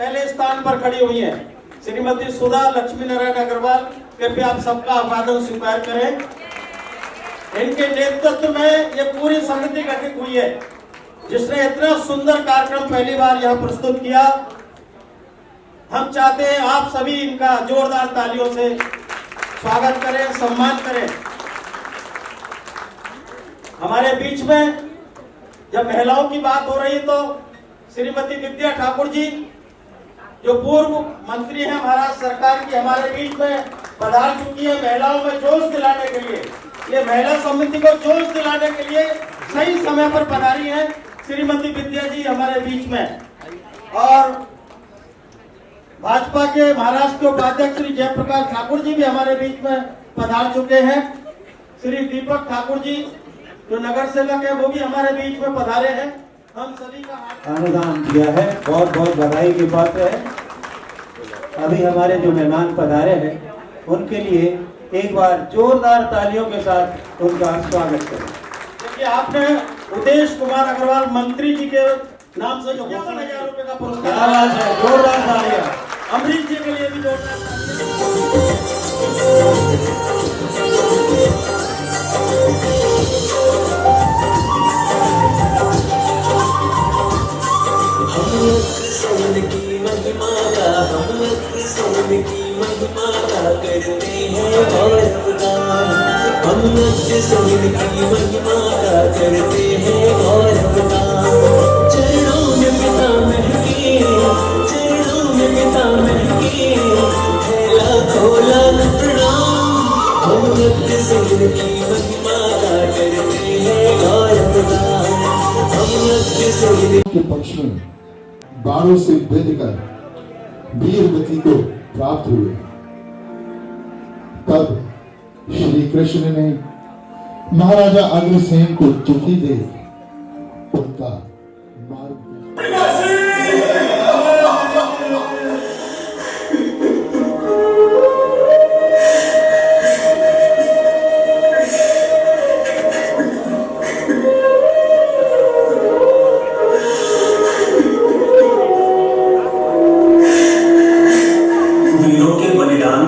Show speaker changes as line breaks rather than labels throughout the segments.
पहले स्थान पर खड़ी हुई हैं। श्रीमती सुधा लक्ष्मी नारायण अग्रवाल, कृपया आप सबका अभिवादन स्वीकार करें। इनके नेतृत्व में ये पूरी समिति गठित हुई है, जिसने इतना सुंदर कार्यक्रम पहली बार यह प्रस्तुत किया। हम चाहते हैं आप सभी इनका जोरदार तालियों से स्वागत करें, सम्मान करें। हमारे बीच में जब महिलाओं की बात हो रही तो श्रीमती विद्या ठाकुर जी, जो पूर्व मंत्री हैं महाराष्ट्र सरकार की, हमारे बीच में पधार चुकी है महिलाओं में जोश दिलाने के लिए। ये महिला समिति को जोश दिलाने के लिए सही समय पर पधारी हैं श्रीमती विद्या जी हमारे बीच में। और भाजपा के महाराष्ट्र के उपाध्यक्ष श्री जयप्रकाश ठाकुर जी भी हमारे बीच में पधार चुके हैं। श्री दीपक ठाकुर जी जो नगर सेवक है वो भी हमारे बीच में पधारे हैं। हम सभी का
अनुदान दिया है, बहुत बहुत बधाई की बात है। अभी हमारे जो मेहमान पधारे हैं उनके लिए एक बार जोरदार तालियों के साथ उनका स्वागत करें।
देखिए, आपने उदेश कुमार अग्रवाल मंत्री जी के नाम से जो 50,000 रुपए का पुरस्कार है,
जोरदार तालियां।
अमरीश जी के लिए भी जोरदार
के पक्ष में बाणों से भेद कर वीर गति को प्राप्त हुए। तब श्री कृष्ण ने महाराजा अग्रसेन को चिट्ठी दे उनका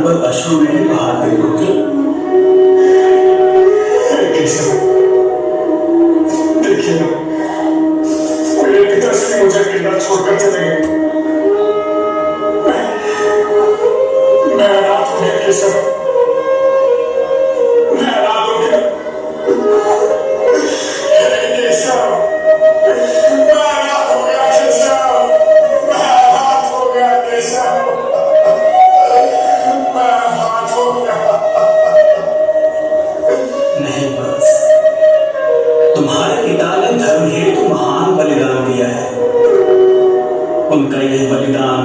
मार्ग
अश्रु नहीं बहाते पुत्र। देखिए ना, मेरे पिताश्री मुझे पिता छोड़कर चले गए। मैं अनाथ हो गया केशव, मैं अनाथ हो गया केशव, मैं अनाथ हो गया केशव, मैं अनाथ हो गया केशव। नहीं बस, तुम्हारे पिता ने धर्म हेतु महान बलिदान दिया है। उनका यह बलिदान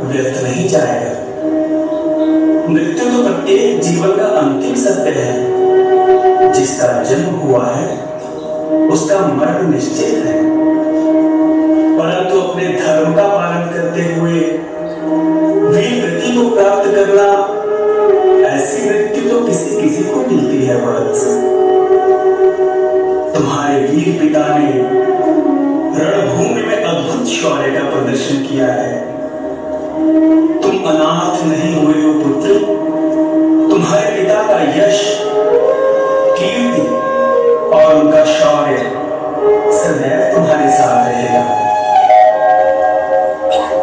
व्यर्थ नहीं जाएगा। मृत्यु तो प्रत्येक जीवन का अंतिम सत्य है। जिसका जन्म हुआ है उसका मरण निश्चित है, परंतु अपने धर्म का पालन करते हुए वीर गति को प्राप्त करना, ऐसी मृत्यु तो किसी किसी को मिलती है वत्स। तुम्हारे वीर पिता ने रणभूमि में अद्भुत शौर्य का प्रदर्शन किया है। तुम अनाथ नहीं हुए हो पुत्र। तुम्हारे पिता का यश, कीर्ति और उनका शौर्य सदैव तुम्हारे साथ रहेगा।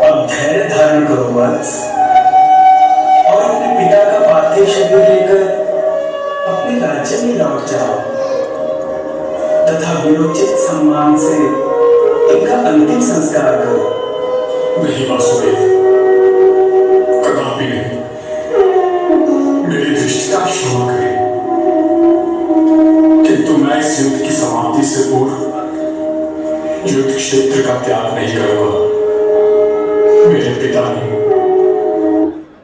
अब धैर्य धारण करो वत्स और अपने पिता का पार्थिव शरीर लेकर अपने राज्य में लौट जाओ तथा विरोचित सम्मान से इनका अंतिम संस्कार करो। नहीं वासुदेव, कदापि नहीं। मेरी दृष्टिता क्षमा करें, किंतु मैं इस युद्ध की समाप्ति से पूर्व युद्ध क्षेत्र का त्याग नहीं करूंगा। मेरे पिता ने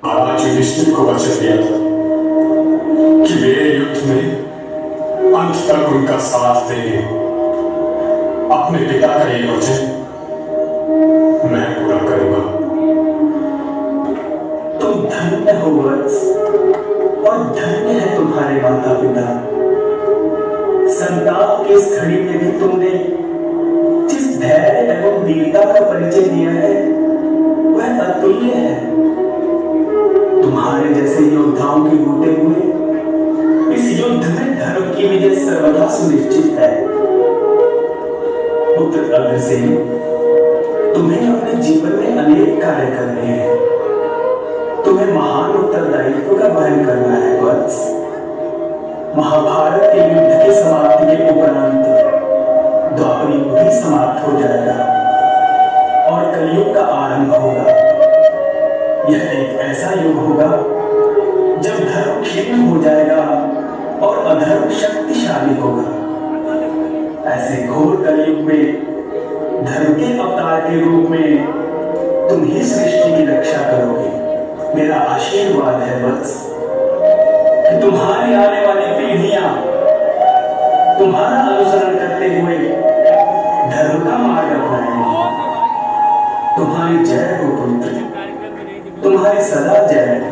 महाराज युधिष्ठिर को वचन दिया था कि वे युद्ध में अंत तक उनका साथ देंगे। अपने पिता का ये वचन मैं पूरा करूंगा। तुम धन्य हो वत्स और धन्य है तुम्हारे माता पिता। संताप की इस घड़ी में भी तुमने जिस धैर्य एवं वीरता का परिचय दिया है अतुल्य है। तुम्हारे जैसे योद्धाओं के होते हुए इस युद्ध में धर्म की विजय सर्वदा सुनिश्चित है। पुत्र अग्रसेन, तुम्हें अपने जीवन में अनेक कार्य करने हैं। तुम्हें महान उत्तरदायित्व का वहन करना है वत्स। महाभारत के युद्ध की समाप्ति के उपरांत द्वापर युग भी समाप्त हो जाएगा और कलयुग का आरंभ होगा। यह एक ऐसा युग होगा जब धर्म क्षीण हो जाएगा और अधर्म शक्तिशाली होगा। ऐसे घोर कलयुग में धर्म के अवतार के रूप में तुम ही सृष्टि की रक्षा करोगे। मेरा आशीर्वाद है वत्स कि तुम्हारी आने वाली पीढ़ियां तुम्हारा अनुसरण करते हुए धर्म का मार्ग अपनाएंगे। तुम्हारी जय हो पुत्र, तुम्हारी सदा जय हो।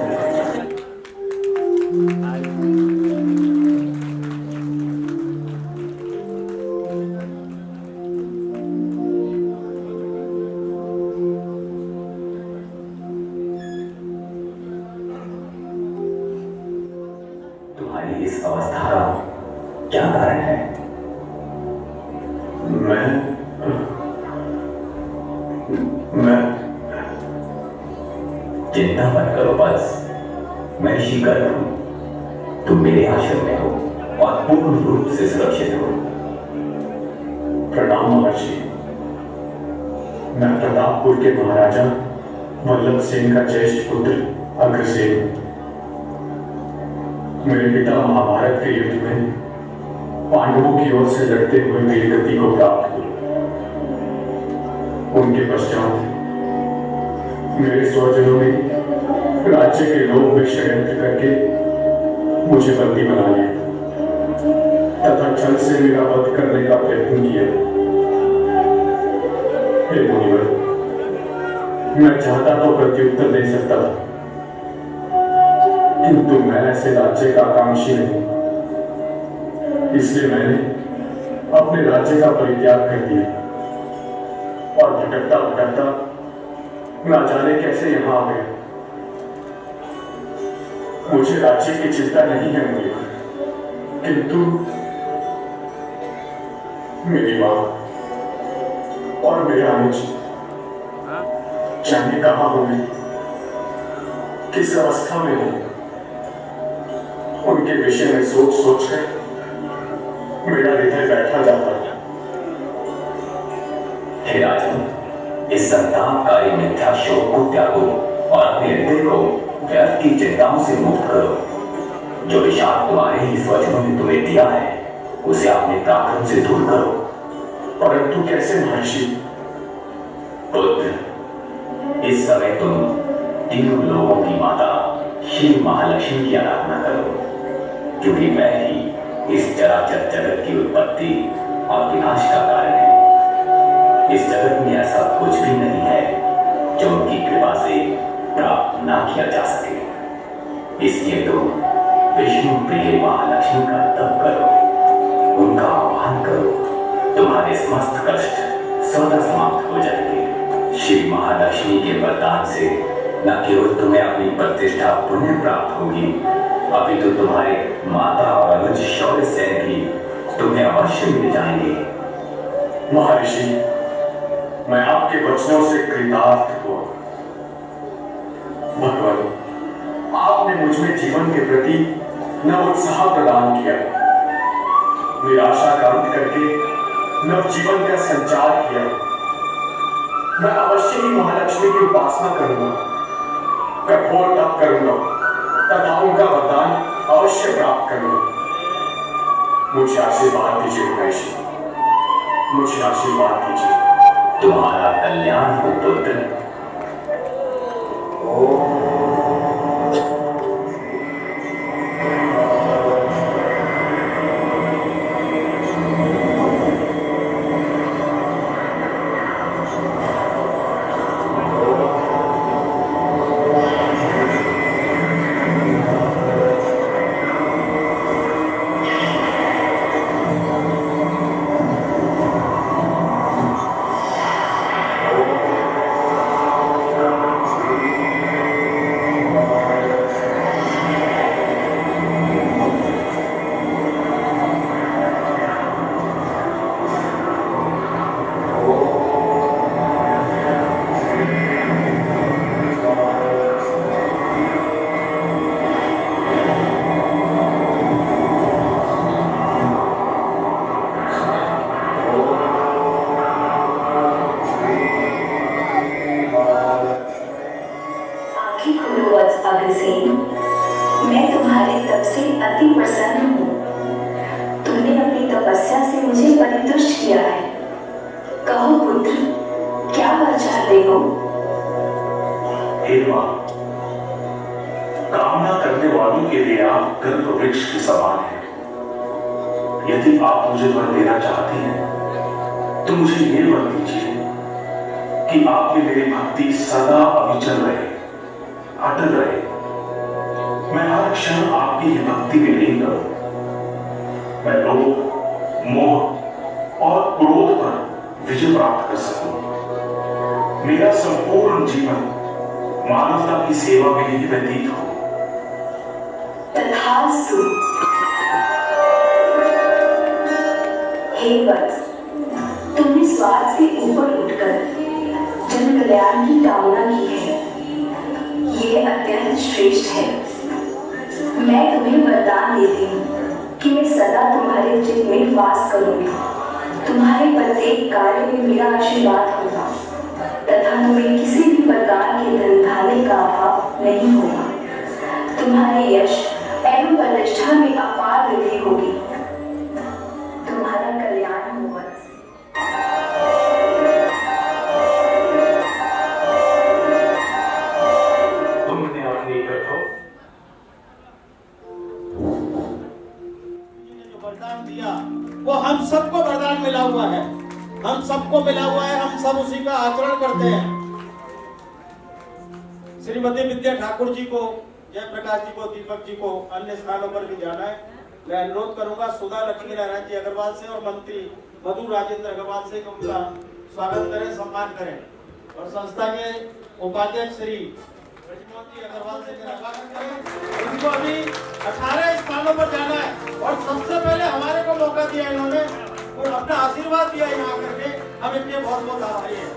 तुम्हारी इस अवस्था का क्या कारण है? मैं चिंता मत करो बस, मैं शीघ्र हूं। तुम मेरे आश्रम में हो और पूर्ण रूप से सुरक्षित हो।
प्रणाम महर्षि। मैं प्रतापपुर के महाराजा वल्लभ सेन का ज्येष्ठ पुत्र अग्रसेन। मेरे पिता महाभारत के युद्ध में पांडवों की ओर से लड़ते हुए वीरगति को प्राप्त हुए। उनके पश्चात मेरे स्वजनों ने राज्य के लोभ में षड्यंत्र करके मुझे बंदी बना लिया तथा छल से मेरा वध करने का प्रयत्न किया। हे मुनिवर, मैं चाहता तो प्रत्युत्तर दे सकता था, किंतु मैं ऐसे राज्य का आकांक्षी नहीं। इसलिए मैंने अपने राज्य का परित्याग कर दिया और भटकता भटकता ना जाने कैसे यहां आ गया। मुझे राज्य की चिंता नहीं है मुनिवर, किंतु मेरी मां और मेरे अनुज जाने कहां होंगे, किस अवस्था में होंगे। उनके विषय में सोच सोच कर मेरा हृदय बैठा जाता है।
हे राजन, इस संतापकारी मिथ्या शोक को त्यागो और अपने हृदय को व्यर्थ की चिंताओं से मुक्त करो। जो विषाद तुम्हारे ही स्वजनों ने तुम्हें दिया है उसे अपने पराक्रम से दूर करो।
परंतु कैसे महर्षि?
पुत्र, इस समय तुम तीनों लोगों की माता श्री महालक्ष्मी की आराधना करो, क्योंकि मैं ही इस चराचर जगत की उत्पत्ति और विनाश का कारण है। इस जगत में ऐसा कुछ भी नहीं है जो उनकी कृपा से प्राप्त ना किया जा सके। इसलिए तुम विष्णु प्रिय महालक्ष्मी का तप करो, उनका आह्वान करो, तुम्हारे समस्त कष्ट स्वतः समाप्त हो जाएंगे। श्री महालक्ष्मी के वरदान से न केवल तुम्हें अपनी प्रतिष्ठा पुनः प्राप्त होगी, अपितु तुम्हारे माता और अनुज शौर्य सेन भी तुम्हें अवश्य मिल जाएंगे।
महर्षि, मैं आपके वचनों से कृतार्थ हुआ। भगवान, आपने मुझ में जीवन के प्रति नव उत्साह प्रदान किया, निराशा का अंत करके नव जीवन का संचार किया। मैं अवश्य ही महालक्ष्मी की उपासना करूंगा, कठोर तप करूंगा तथा उनका वरदान अवश्य प्राप्त करूंगा। मुझे आशीर्वाद दीजिए महर्षि, मुझे आशीर्वाद दीजिए।
तुम्हारा कल्याण हो पुत्र।
अग्रसेन, मैं तुम्हारे तप से अति प्रसन्न हूँ। तुमने अपनी तपस्या से मुझे परितुष्ट किया है। कहो पुत्र, क्या वर चाहते हो?
हे मां, कामना करने वालों के लिए आप कल्प वृक्ष के समान हैं। यदि आप मुझे वर देना चाहती हैं, तो मुझे ये वर दीजिए कि आप में मेरी भक्ति सदा अविचल रहे, अटल रहे। मैं हर क्षण आपकी ही भक्ति में लीन करूं। मैं लोभ, मोह और क्रोध पर विजय प्राप्त कर सकूं। मेरा संपूर्ण जीवन मानवता की सेवा में ही व्यतीत हो।
तथास्तु। हे वत्स, तुमने स्वार्थ से ऊपर उठकर जन कल्याण की कामना की है। ये अत्यंत श्रेष्ठ है। मैं तुम्हें वरदान देती हूँ कि मैं सदा तुम्हारे चित्त में वास करूंगी। तुम्हारे प्रत्येक कार्य में मेरा आशीर्वाद होगा तथा तुम्हें किसी भी प्रकार के धन धान्य का अभाव नहीं होगा। तुम्हारे यश एवं प्रतिष्ठा में अपार वृद्धि होगी। तुम्हारा कल्याण हो वत्स।
तुमने अपनी कथो
जो वरदान दिया वो हम सबको वरदान मिला हुआ है। हम सबको मिला हुआ है, हम सब उसी का आचरण करते हैं। श्रीमती विद्या ठाकुर जी को, जयप्रकाश जी को, दीपक जी को अन्य स्थानों पर भी जाना है। मैं अनुरोध करूंगा सुधा लक्ष्मी नारायण जी अग्रवाल से और मंत्री मधु राजेंद्र अग्रवाल से उनका स्वागत करें, सम्मान करें। और संस्था के उपाध्यक्ष श्री ब्रजमोहन जी अग्रवाल से स्वागत करें। उनको अभी 18 स्थानों पर जाना है और सबसे पहले हमारे को मौका दिया इन्होंने और अपना आशीर्वाद दिया यहाँ करके। हम इनके बहुत बहुत आभारी हैं।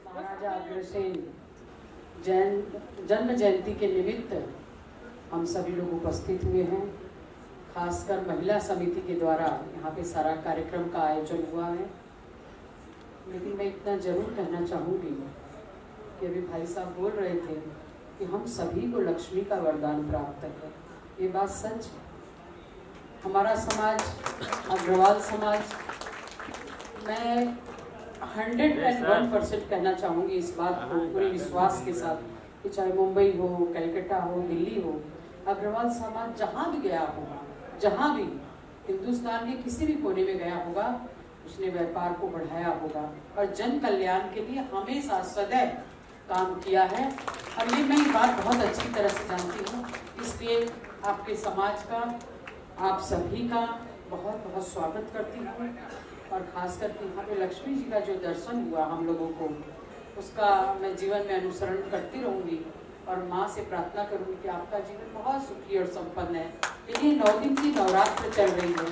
महाराजा अग्रसेन जन्म जयंती के निमित्त हम सभी लोग उपस्थित हुए हैं। खासकर महिला समिति के द्वारा यहाँ पे सारा कार्यक्रम का आयोजन हुआ है। लेकिन मैं इतना जरूर कहना चाहूँगी कि अभी भाई साहब बोल रहे थे कि हम सभी को लक्ष्मी का वरदान प्राप्त है। ये बात सच है। हमारा समाज, अग्रवाल समाज, मैं 101% कहना चाहूँगी इस बात को पूरे विश्वास के साथ कि चाहे मुंबई हो, कलकत्ता हो, दिल्ली हो, अग्रवाल समाज जहाँ भी गया होगा, जहाँ भी हिंदुस्तान के किसी भी कोने में गया होगा, उसने व्यापार को बढ़ाया होगा और जन कल्याण के लिए हमेशा सदैव काम किया है। और ये मैं ये बात बहुत अच्छी तरह से जानती हूँ, इसलिए आपके समाज का, आप सभी का बहुत बहुत स्वागत करती हूँ। और खास करके यहाँ पे लक्ष्मी जी का जो दर्शन हुआ हम लोगों को, उसका मैं जीवन में अनुसरण करती रहूँगी और माँ से प्रार्थना करूँगी कि आपका जीवन बहुत सुखी और संपन्न है। ये 9 दिन की नवरात्र चल रही है।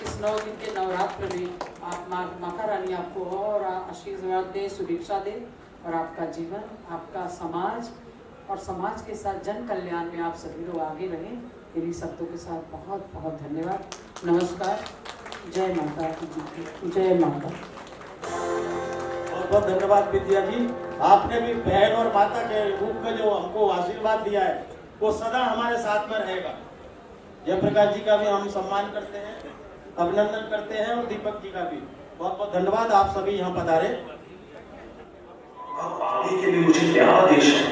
इस 9 दिन के नवरात्र में आप माता रानी आपको और आशीर्वाद दे, सुरक्षा दे और आपका जीवन, आपका समाज और समाज के साथ जन कल्याण में आप सभी लोग आगे रहें। मेरी शब्दों के साथ बहुत बहुत धन्यवाद। नमस्कार। जय माता की, जय माता।
बहुत बहुत धन्यवाद विद्या जी। आपने भी बहन और माता के रूप में जो हमको आशीर्वाद दिया है वो सदा हमारे साथ में रहेगा। जयप्रकाश जी का भी हम सम्मान करते हैं, अभिनंदन करते हैं और दीपक जी का भी बहुत बहुत धन्यवाद। आप सभी यहाँ पधारे।
अब आगे के लिए मुझे क्या आदेश है?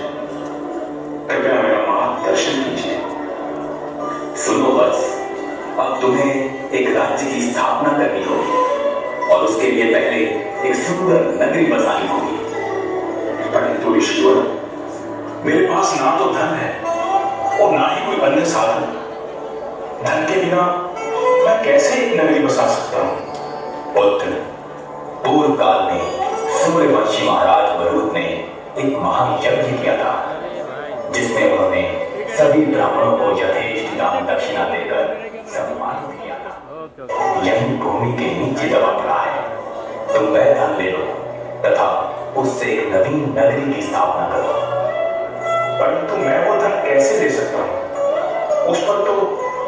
कृपया मेरा मार्गदर्शन कीजिए।
सुनो बस, अब तुम्हें एक राज्य की स्थापना करनी होगी और उसके लिए पहले एक सुंदर नगरी बसानी होगी।
परंतु ईश्वर, मेरे पास ना तो धन है और ना ही कोई अन्य साधन। धन के बिना मैं कैसे एक नगरी बसा सकता हूँ?
पुत्र, पूर्व काल में सूर्यवंशी महाराज वरुण ने एक महान यज्ञ किया था, जिसमें उन्होंने सभी ब्राह्मणों को यथेष्ट दान दक्षिणा देकर सम्मानित किया था। यही भूमि के नीचे दबा पड़ा है। तुम वह धन ले लो तथा उससे एक नवीन नगरी की स्थापना करो।
परंतु मैं वो धन कैसे ले सकता हूँ? उस पर तो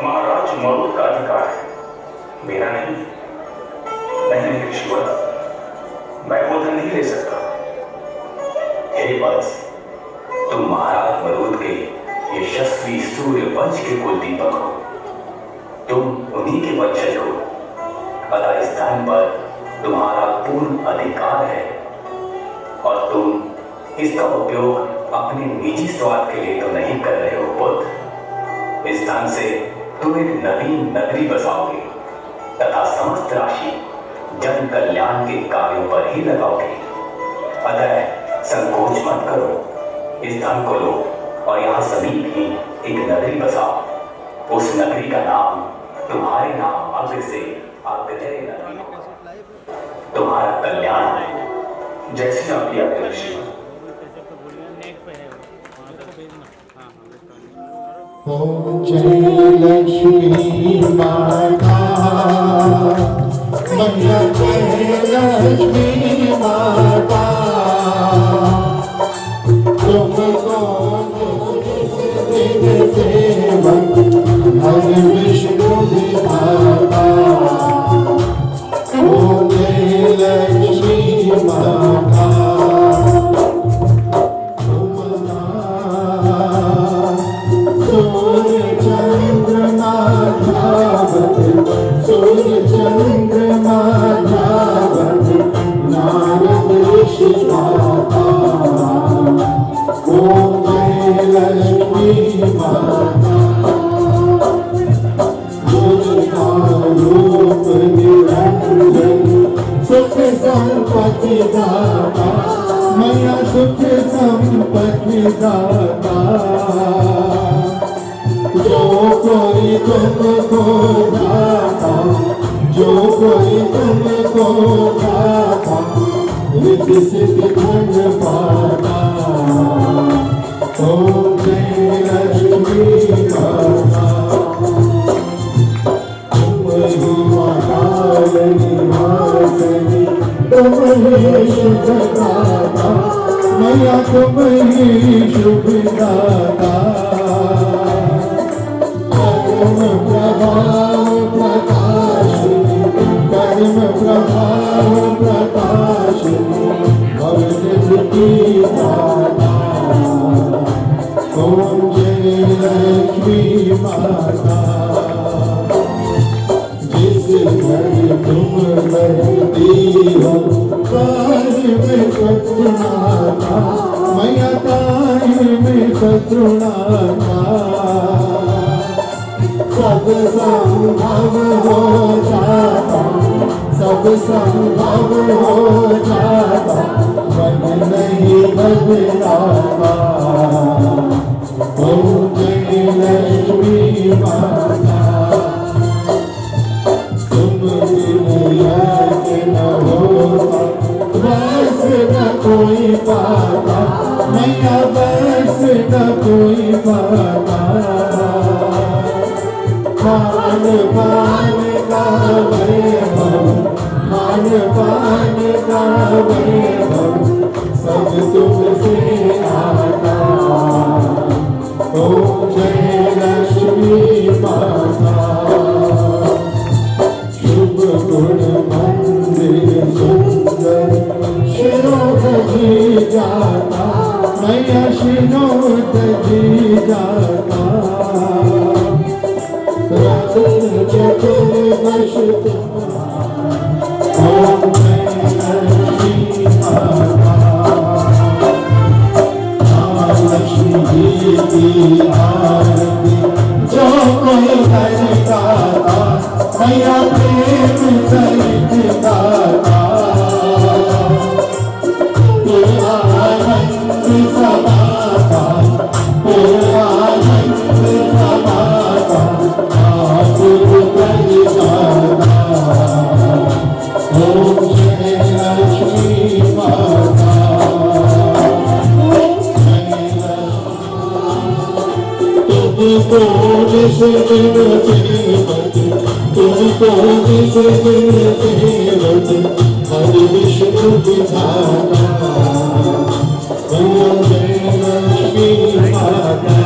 महाराज मरुत का अधिकार है, मेरा नहीं। नहीं ईश्वर, मैं वो धन नहीं ले सकता।
हे वत्स, तुम महाराज मरुद के यशस्वी सूर्य वंश के कुल दीपक हो। तुम उन्हीं के वंशज हो, अतः इस धन पर तुम्हारा पूर्ण अधिकार है और तुम इसका उपयोग अपने निजी स्वार्थ के लिए तो नहीं कर रहे हो पुत्र। इस धन से तुम एक नवीन नगरी बसाओगे तथा समस्त राशि जन कल्याण के कार्यों पर ही लगाओगे। अतः संकोच मत करो, इस धन को लो और यहाँ समीप ही एक नगरी बसाओ। उस नगरी का नाम तुम्हारे नाम अग्र से अग्रह नगरी होगा। तुम्हारा कल्याण है।
जैसी आपकी आज्ञा ऋषि।
ओम जय लक्ष्मी माता, मैया जय लक्ष्मी माता, तुमको दिन सेवक हर विष्णु विधाता। ओम जय लक्ष्मी माता, सूर्य चंद्रमा धावत नारद ऋषि गाता। ओम जय लक्ष्मी माता, दुर्गा रूप निरंजन सुख संपत्ति दाता, मैया सुख संपत्ति दाता। जो कोई तुमको जाता, जो कोई तुमको जाता, रिद्धि सिद्धि धन पाता। ओम जय लक्ष्मी माता, तुम ही महारानी महारानी, तुम ही शुभदाता, मैया तुम ही शुभदाता। प्रभाव प्रकाशिनी, कर्म प्रभाव प्रकाशिनी, भवनिधि की दाता। ओम जय लक्ष्मी माता, जिस घर तुम रहती हो ताहि में शत्रुनाथा, मैया ताहि में शत्रुनाथा। सब संभव हो जाता, सब संभव हो जाता, मन नहीं बदलाता। ओम जय लक्ष्मी माता, तुम बिन याद न होता, बस न कोई पाता, मैया बस न कोई पाता। खान पान का वैभव, खान पान का वैभव, सब तुमसे आता। ओम जय लक्ष्मी माता, शुभ गुण मंदिर सुंदर शिरोधि जाता, मैया शिरोधि जाता। चतुर्दश ओम जय लक्ष्मी माता, लक्ष्मी की आरती जो कोई करता, मैया प्रेम सहित गाता। तेरा आनंद समाता, तेरा आनंद समाता, ओम जय लक्ष्मी माता, तुमको जिस दिन सेवत, तुमको जिस दिन सेवत, हर विष्णु विधाता। ओम जय लक्ष्मी माता,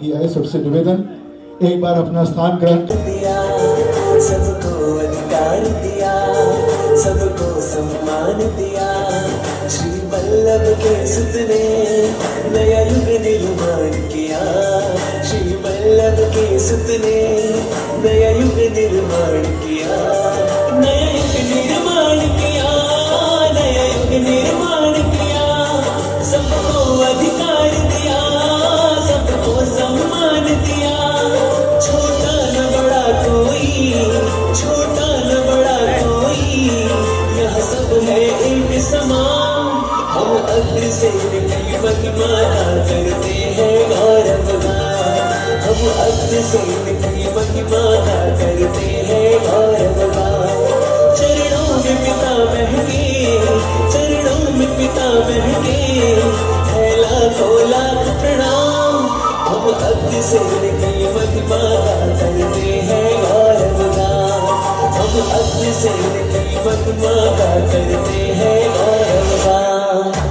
किया है। सबसे निवेदन, एक बार अपना स्थान ग्रहण
दिया, सबको अधिकार दिया, सबको सम्मान दिया। श्री वल्लभ के सुत ने नया युग निर्माण किया। श्री वल्लभ के सुत ने नया युग निर्माण किया। नया युग निर्माण किया, नया युग निर्माण किया। सबको अधिकार दिया, सबको सम्मान दिया। छोटा न बड़ा कोई, छोटा न बड़ा कोई, यह सब है एक समान। हम अग्रसेन की महिमा करते हैं गौरव गान। हम अग्रसेन की महिमा करते हैं गौरव गान। चरणों में पिता महके, चरणों में पिता महके, फैला खोला प्रणाम। हम अग्रसेन की महिमा करते हैं गौरव गान। हम अग्रसेन की महिमा करते हैं गौरव गान।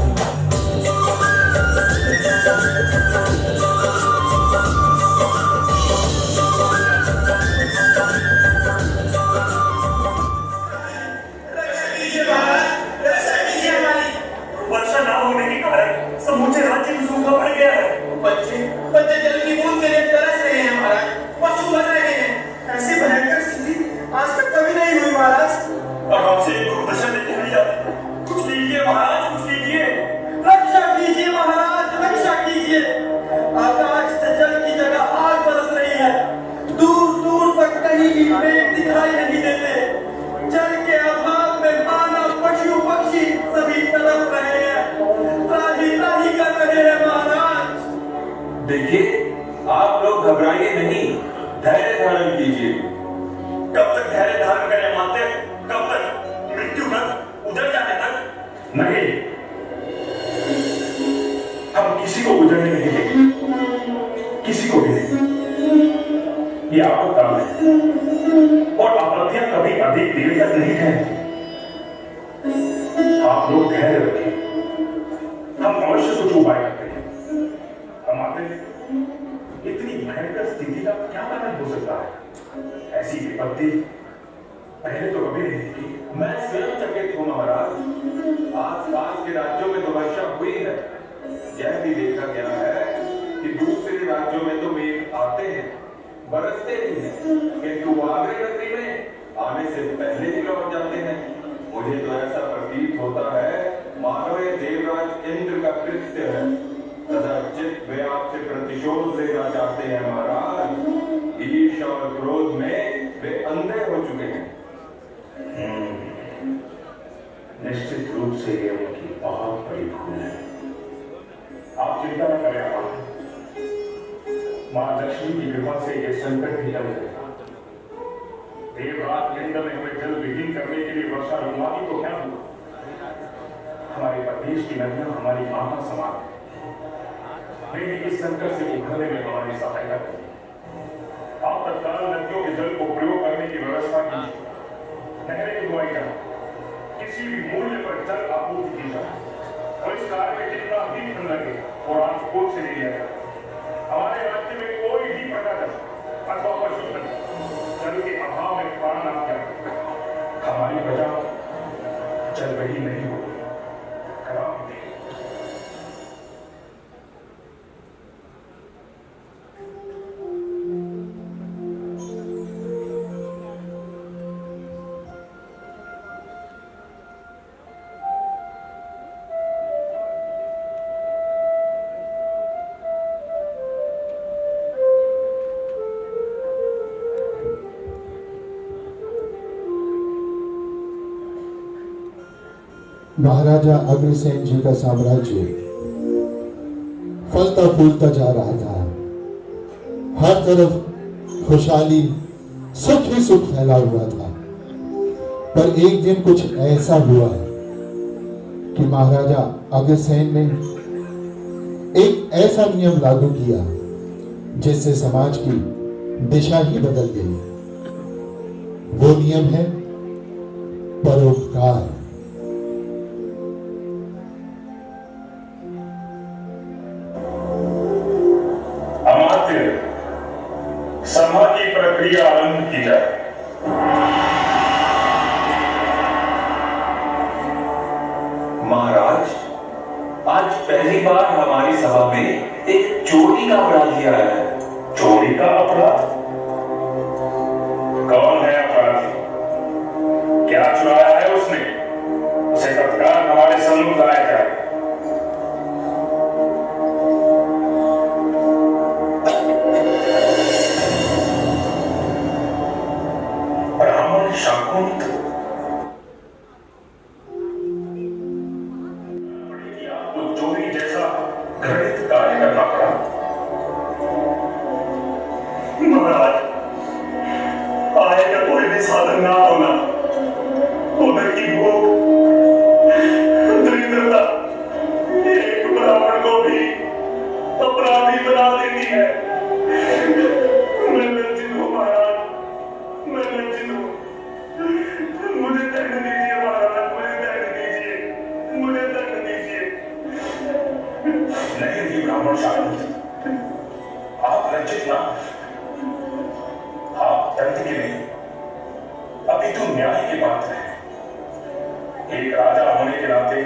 वर्षा ना होने के कारण समूचे राज्य में सूखा पड़ गया है।
बच्चे बच्चे जल की बूंद के लिए तरस रहे हैं महाराज, पशु मर रहे हैं। ऐसी भयंकर स्थिति आज तक कभी नहीं हुई महाराज।
अब हमसे एक दुर्दशा लेके नहीं जाती। कुछ लीजिए महाराज, कुछ लीजिए।
रक्षा कीजिए महाराज, रक्षा कीजिए। आकाश से जल की जगह आग बरस रही है। दूर दूर तक कहीं भी पेड़ दिखाई नहीं देते। जल के अभाव में मानव पशु पक्षी सभी तड़प रहे हैं, त्राही त्राही कर रहे हैं महाराज।
देखिए, आप लोग घबराइए नहीं, धैर्य धारण कीजिए। कब तक धैर्य धारण करें माते? कब तक? मृत्यु तक? उजड़ जाने तक? नहीं, हम किसी को उजड़ने नहीं देंगे, किसी को भी नहीं। ये आपका काम है और आपत्तियां कभी अधिक देर तक नहीं ठहरती। आप लोग धैर्य रखें, हम अवश्य कुछ उपाय करते हैं। हम आते हैं। इतनी भयंकर स्थिति का क्या कारण हो सकता है? ऐसी विपत्ति पहले तो कभी नहीं थी। मैं स्वयं चकित हूं महाराज। आसपास के राज्यों में तो वर्षा हुई है। यह भी देखा गया है कि दूसरे राज्यों में तो मेघ आते हैं, बरसते भी हैं, किंतु आगरे नगरी में आने से पहले ही लौट जाते हैं। मुझे तो ऐसा प्रतीत होता है मानो ये देवराज इंद्र का कृत्य है। कदाचित वे आपसे प्रतिशोध लेना चाहते हैं महाराज। ईर्ष्या और क्रोध में वे अंधे हो चुके हैं। निश्चित रूप से ये उनकी बहुत बड़ी भूल है। आप चिंता न करें आप। मां लक्ष्मी की कृपा से ये संकट भी टल गया। देवराज इंद्र ने हमें जल विहीन करने के लिए वर्षा रुकवाई तो क्या हुआ? हमारे प्रदेश की नदियां हमारी मां का समान है। वे इस संकट से उभरने में हमारी सहायता करें। आप तत्काल नदियों के जल को प्रयोग करने की व्यवस्था कीजिए। नहरें खुदवाई जाए, किसी भी मूल्य पर जल आपूर्ति की जाए और इस कार्य में जितना भी धन लगे और आज कोर्ट से ले लिया जाए। हमारे राज्य में कोई भी प्रकार अथवा पशुधन जल के अभाव में प्राण ना किया। हमारी प्रजा जल रही नहीं होगी।
महाराजा अग्रसेन जी का साम्राज्य फलता फूलता जा रहा था। हर तरफ खुशहाली, सुख ही सुख फैला हुआ था। पर एक दिन कुछ ऐसा हुआ कि महाराजा अग्रसेन ने एक ऐसा नियम लागू किया जिससे समाज की दिशा ही बदल गई। वो नियम है परोपकार।
अमात्य की प्रक्रिया आरंभ की जाए।
महाराज, आज पहली बार हमारी सभा में एक चोरी का अपराधी आया है।
चोरी का अपराध? कौन है अपराधी? क्या चुराया है उसने? उसे तत्काल हमारे सम्मुख लाया जाए। ब्राह्मण शाकुंत, आपको चोरी जैसा घृणित कार्य करना पड़ा। महाराज, आय का कोई भी साधन ना होना, उधर की भूख, दरिद्रता एक ब्राह्मण को भी अपराधी बना देती है। मैं लज्जित हूँ महाराज, मैं लज्जित हूँ। मुझे दंड दीजिए महाराज, मुझे दंड दीजिए, मुझे दंड दीजिए। नहीं भी ब्राह्मण शाकुंत, आप लज्जित ना, आप दंड के नहीं अपितु न्याय के पात्र हैं। एक राजा होने के नाते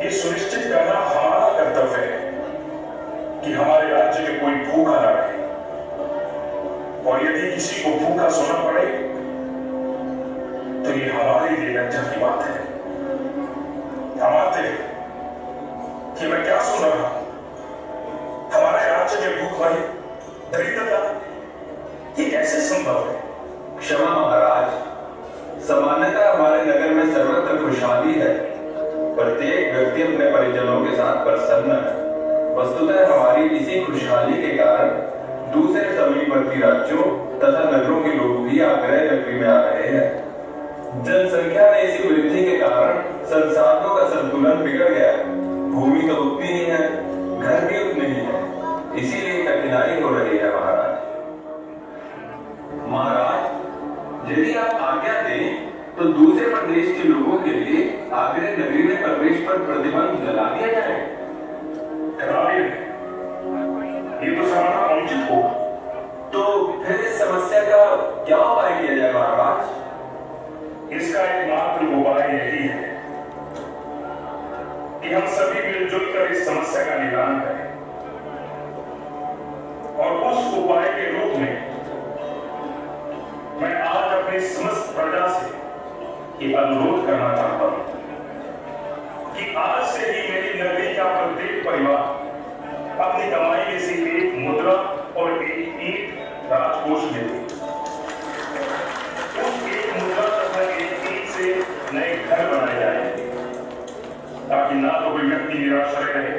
ये सुनिश्चित करना हमारा कर्तव्य है कि हमारे राज्य में कोई भूखा न रहे, और यदि किसी को भूखा सोना पड़े तो ये हमारे लिए लज्जा की बात है। हम आते हैं कि मैं क्या सुन रहा हूं, हमारे राज्य में भूखमरी, दरिद्रता, ये कैसे संभव है?
क्षमा महाराज, सामान्यतः हमारे नगर में सर्वत्र खुशहाली है। प्रत्येक व्यक्ति अपने परिजनों के साथ प्रसन्न है। वस्तुतः हमारी इसी खुशहाली के कारण दूसरे समीपवर्ती राज्यों तथा नगरों के लोग भी आगरा नगरी में आ रहे हैं। जनसंख्या में इसी वृद्धि के कारण संसाधनों का संतुलन बिगड़ गया है। भूमि तो उतनी ही है, घर भी उतने ही है, इसीलिए कठिनाई हो रही है महाराज। महाराज, यदि आप आज्ञा दें तो दूसरे प्रदेश के लोगों के लिए आगरा नगरी में प्रवेश पर प्रतिबंध लगा दिया जाए।
ये तो समाधान अनुचित हो।
तो फिर इस समस्या का क्या उपाय किया जाए महाराज?
इसका एकमात्र उपाय यही है कि हम सभी मिलजुल कर इस समस्या का निदान करें, और उस उपाय के रूप में मैं आज अपनी समस्त प्रजा से ये अनुरोध करना चाहता हूं कि आज से ही मेरी नगरी का प्रत्येक परिवार अपनी कमाई में से एक मुद्रा और एक ईंट राजकोष में दे। उस एक मुद्रा तथा एक ईंट से नए घर बनाए जाएंगे, ताकि ना तो कोई व्यक्ति निराश्रय रहे,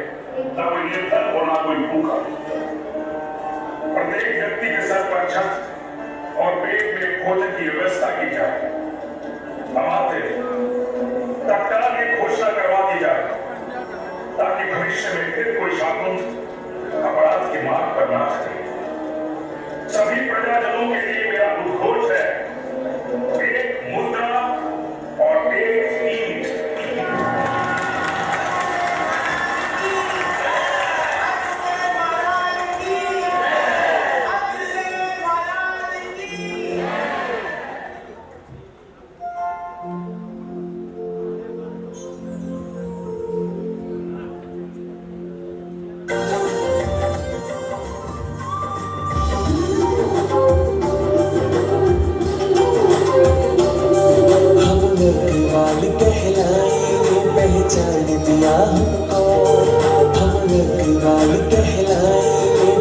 ना कोई निर्धन और ना कोई भूखा। प्रत्येक व्यक्ति के सर पर छत और पेट में भोजन की व्यवस्था की जाए। हमारे तत्काल ये घोषणा करवा दी जाए, ताकि भविष्य में फिर कोई शाकुंत अपराध के मार्ग पर ना चले। सभी प्रजाजनों के लिए मेरा उद्घोष है, एक मुद्रा और एक ईंट।
पहचान दिया हमको, हम रखवाल कहलाए,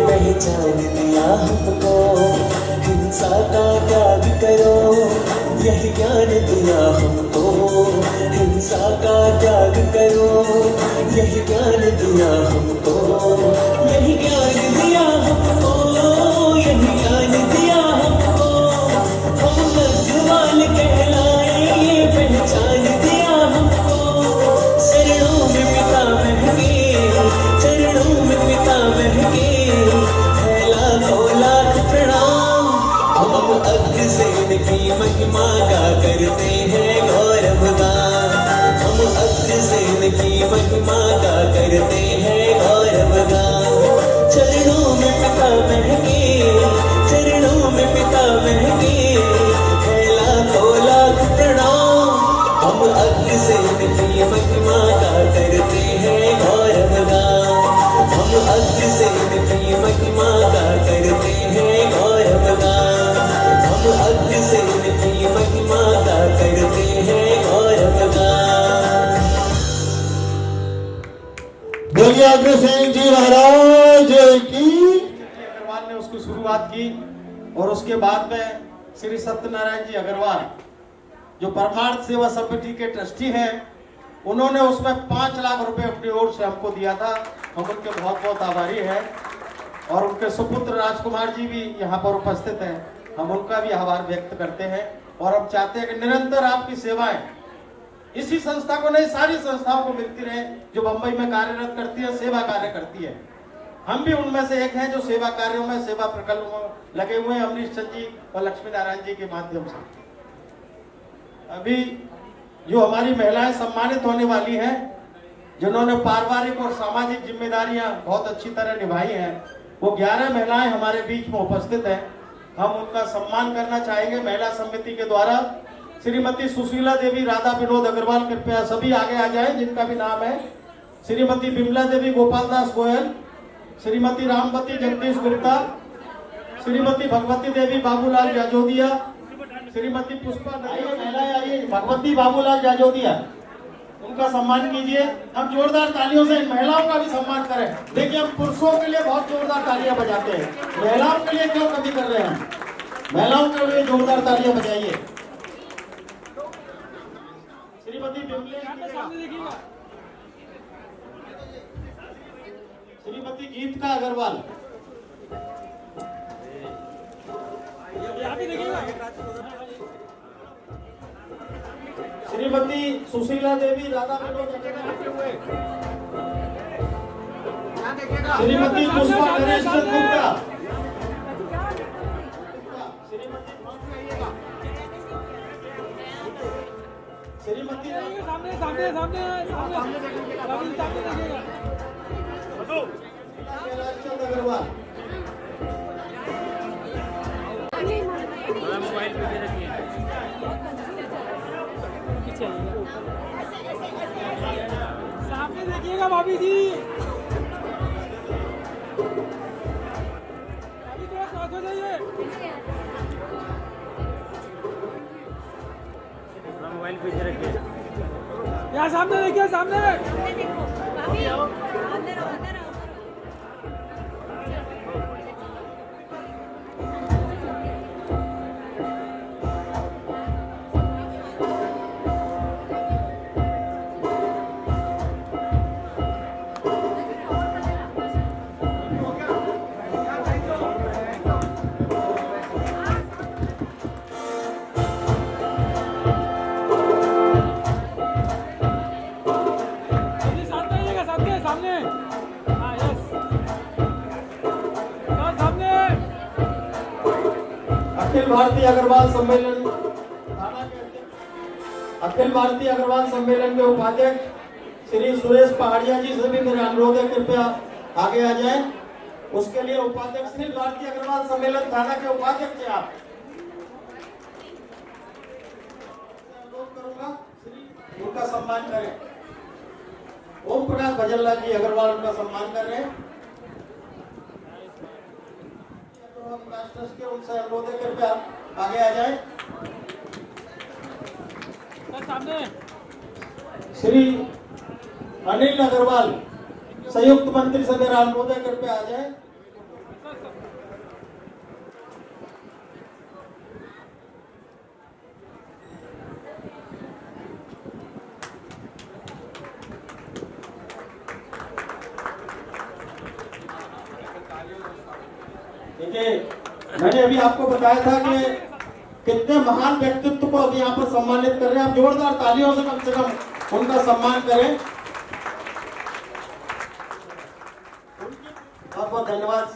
पहचान दिया हमको। हिंसा का त्याग करो, यही ज्ञान दिया हमको। हिंसा का त्याग करो, यही ज्ञान दिया हमको। यही ज्ञान दिया हमको, यही ज्ञान दिया हमको। हम रखवाल कहलाए, ये पहचान दिया हमको। चरणों में पिता महके, चरणों में पिता महके, है लाखों लाख प्रणाम। हम अग्रसेन की महिमा का करते हैं गौरव गान। हम अग्रसेन की महिमा का करते हैं गौरव गान। चरणों में पिता महके, चरणों में पिता
और उसके बाद में श्री सत्यनारायण जी अग्रवाल जो परमार्थ सेवा समिति के ट्रस्टी हैं, उन्होंने उसमें 5 लाख रुपए अपनी ओर से हमको दिया था। हम उनके बहुत बहुत आभारी हैं और उनके सुपुत्र राजकुमार जी भी यहाँ पर उपस्थित हैं, हम उनका भी आभार व्यक्त करते हैं। और हम चाहते हैं कि निरंतर आपकी सेवाएं इसी संस्था को नहीं, सारी संस्थाओं को मिलती रहे जो बंबई में कार्यरत करती है, सेवा कार्य करती है। हम भी उनमें से एक हैं जो सेवा कार्यों में, सेवा प्रकल्पों में लगे हुए हैं, अमरीश चंद जी और लक्ष्मी नारायण जी के माध्यम से। अभी जो हमारी महिलाएं सम्मानित होने वाली हैं, जिन्होंने पारिवारिक और सामाजिक जिम्मेदारियां बहुत अच्छी तरह निभाई हैं, वो 11 महिलाएं हमारे बीच में उपस्थित हैं। हम उनका सम्मान करना चाहेंगे महिला समिति के द्वारा। श्रीमती सुशीला देवी राधा विनोद अग्रवाल, कृपया सभी आगे आ जाएं जिनका भी नाम है। श्रीमती बिमला देवी गोपाल दास गोयल, श्रीमती रामवती जगदीश गुप्ता, श्रीमती भगवती देवी बाबूलाल जाजोदिया, श्रीमती पुष्पा आइए भगवती बाबूलाल जाजोदिया, उनका सम्मान कीजिए। हम जोरदार तालियों से इन महिलाओं का भी सम्मान करें। देखिए, हम पुरुषों के लिए बहुत जोरदार तालियां बजाते हैं, महिलाओं के लिए क्यों कमी कर रहे हैं? महिलाओं के लिए जोरदार तालियां बजाइए। श्रीमती श्रीमती गीतिका अग्रवाल, श्रीमती सुशीला देवी राधा विनोद, श्रीमती पुष्पा गणेश चंद गुप्ता, श्रीमती कैलाश चंद अग्रवाल,
सामने देखिएगा भाभी जी, अभी थोड़ा क्रॉस हो जाइए। मोबाइल पीछे रखिए, यहाँ सामने देखिए, सामने
अखिल भारतीय अग्रवाल सम्मेलन थाना के अध्यक्ष, अखिल भारतीय अग्रवाल सम्मेलन के उपाध्यक्ष श्री सुरेश पहाड़िया जी से भी मेरा अनुरोध है, कृपया आगे आ जाएं। उसके लिए उपाध्यक्ष अखिल भारतीय अग्रवाल सम्मेलन थाना के उपाध्यक्ष हैं आप। अनुरोध करूंगा उनका सम्मान करें। ओम प्रकाश भजनलाल जी अग्रवाल उनका सम्मान कर रहे हैं। के उनसे अनुरोध है, कृपया आगे आ जाए।
सामने
श्री अनिल अग्रवाल संयुक्त मंत्री से मेरा अनुरोध है, कृपया आ जाए। देखिए, मैंने अभी आपको बताया था कि कितने महान व्यक्तित्व को अभी यहाँ पर सम्मानित कर रहे हैं। आप जोरदार तालियों से कम उनका सम्मान करें। बहुत बहुत धन्यवाद,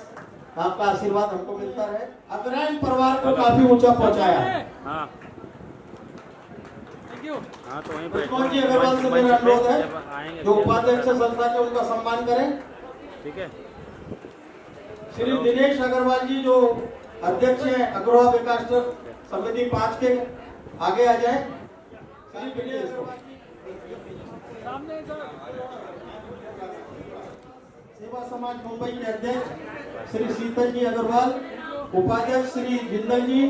आपका आशीर्वाद हमको मिलता रहे। अग्रवाल परिवार को काफी ऊंचा पहुंचाया। जी अग्रवाल से मेरा अनुरोध है, जो उपाध्यक्ष संस्था के उनका सम्मान करें।
ठीक है।
श्री दिनेश अग्रवाल जी जो अध्यक्ष हैं अग्रवाल विकास ट्रस्ट समिति 5 के, आगे आ जाए। श्री विनय सेवा समाज मुंबई के अध्यक्ष श्री शीतल जी अग्रवाल, उपाध्यक्ष श्री जिंदल जी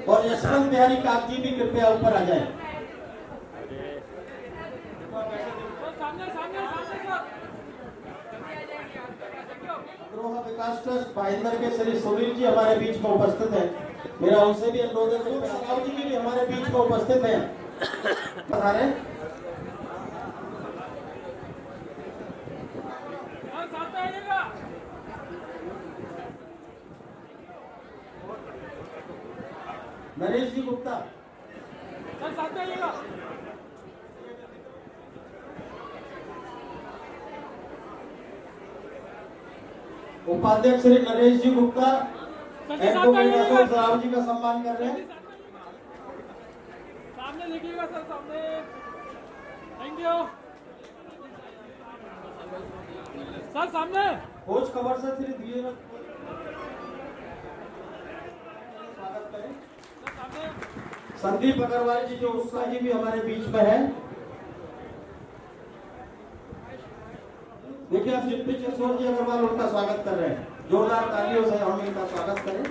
और यशवंत बिहारी काक जी भी कृपया ऊपर आ जाए। अग्रवाल विकास ट्रस्ट भाईंदर के श्री सुनील जी हमारे बीच में उपस्थित हैं। मेरा उनसे भी अनुरोध है कि सराव जी भी हमारे बीच में उपस्थित हैं। बता रहे नरेश जी गुप्ता
साथ में आइएगा।
उपाध्यक्ष श्री नरेश जी गुप्ता एडवोकेट अशोक सराव जी का सम्मान कर रहे हैं।
सामने लिखिएगा सर, सामने। थैंक यू सर, सामने।
खोज खबर से श्री धीरेन्द्र स्वागत करें। संदीप अग्रवाल जी जो उसका जी भी हमारे बीच में है। देखिए आप शिल्पी किशोर जी अग्रवाल उनका स्वागत कर रहे हैं। जोरदार तालियों से हम इनका स्वागत करें।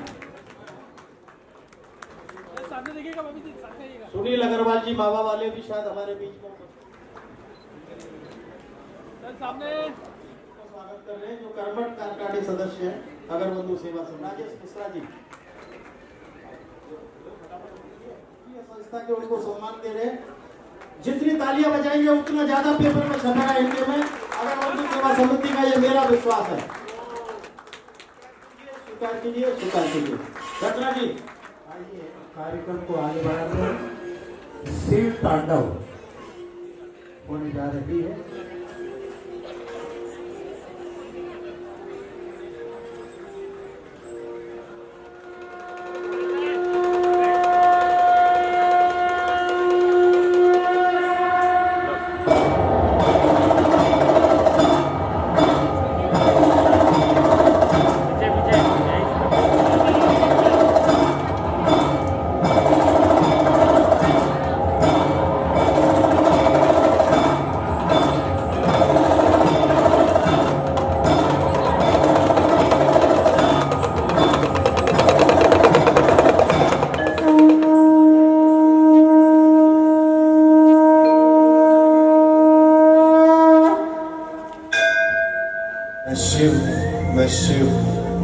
सामने देखिएगा मम्मी जी, सामने आइएगा।
सुनील अग्रवाल जी मावा वाले भी शायद हमारे बीच में
सर सामने
स्वागत कर रहे हैं, जो कर्मठ कार्यकारिणी सदस्य हैं अगरबंधु सेवा संघ। राजेश मिश्रा जी संस्था के उनको सम्मान दे रहे हैं। जितनी तालियां बजाएंगे उतना ज्यादा पेपर में छपेगा इंडिया में। अगरबंधु सेवा समिति का ये मेरा विश्वास है। स्वीकार कीजिए, स्वीकार कीजिए। रचना जी
आइए कार्यक्रम को आगे बढ़ाते हैं। शिव तांडव होने जा रही है।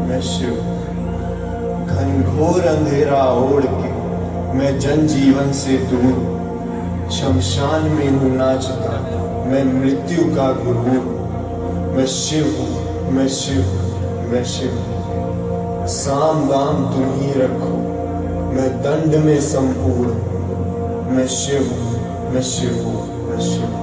मैं शिव घनघोर अंधेरा ओढ़ के मैं जनजीवन से दूर शमशान में हूँ नाचता मैं मृत्यु का गुरूर। मैं शिव हूँ, मैं शिव, मैं शिव। साम दाम तुम ही रखो मैं दंड में संपूर्ण। मैं शिव हूँ, मैं शिव हूँ, मैं शिव।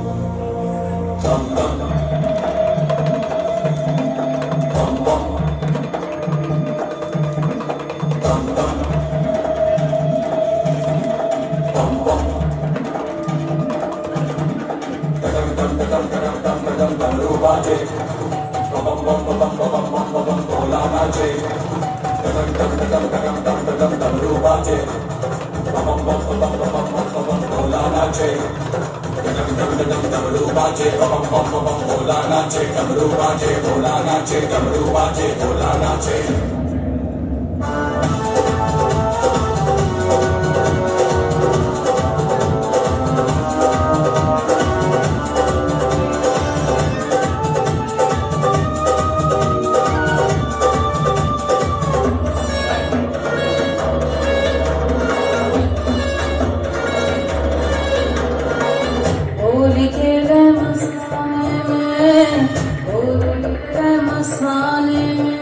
मसाने में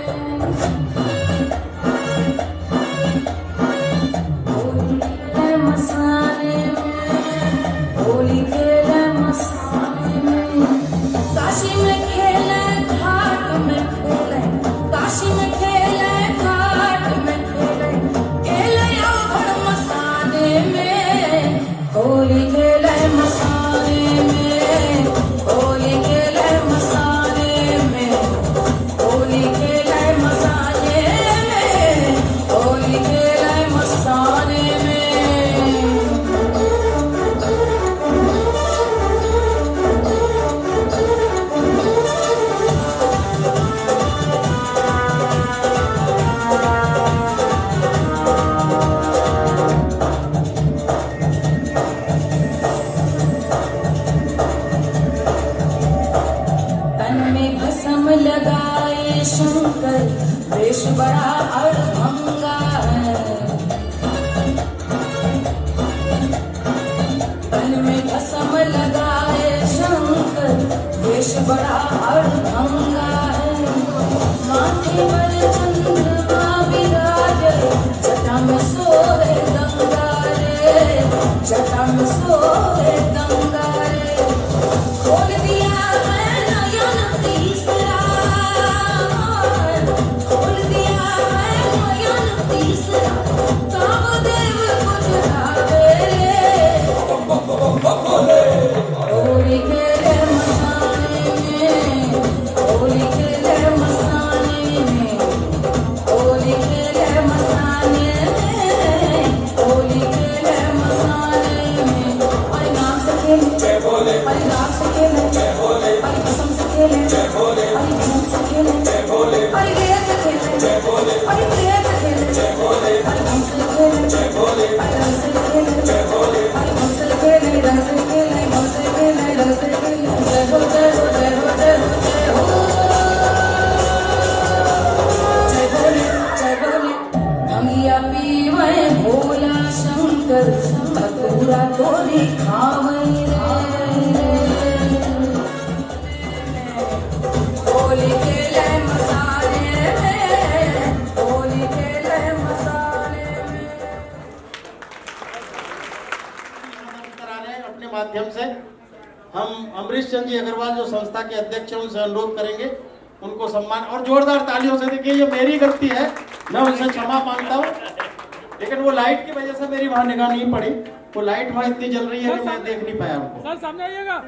देश बड़ा अड़भंगा है, माथे पर चंद्रमा विराजे, जटा में सोहे गंगा रे, जटा में सोहे गंगा रे। खोल दिया है नयन तीसरा, खोल दिया है नयन तीसरा, कामदेव कुछ भावे होली खेले मसाने में, होली खेले मसाने में, होली खेले मसाने में, होली खेले मसाने में। और नाम से खेले जय भोले, और नाम से खेले जय भोले, और कसम से खेले जय भोले, और झूठ से खेले जय भोले, और वेद से खेले जय भोले, और प्रेम से खेले जय भोले, और हम से खेले जय भोले, और रंग से खेले जय भोले, और हम से खेले रंग से खेले, हम से खेले रंग से खेले। जय हो जय हो जय हो जय हो जय हो, जय भोले जय भोले। गंगिया पीवे भोला शंकर, पूरा तोरी खावे रे, होली खेले मसाले में, होली खेले मसाले में।
अपने माध्यम से हम अमरीश चंद जी अग्रवाल जो संस्था के अध्यक्ष हैं उनसे अनुरोध करेंगे उनको सम्मान और जोरदार तालियों से। देखिए ये मेरी गलती है, मैं उनसे क्षमा मांगता हूँ, लेकिन वो लाइट की वजह से मेरी वहां निगाह नहीं पड़ी। वो लाइट वहां इतनी जल रही है कि मैं देख नहीं पाया उनको।
सर सामने आइएगा।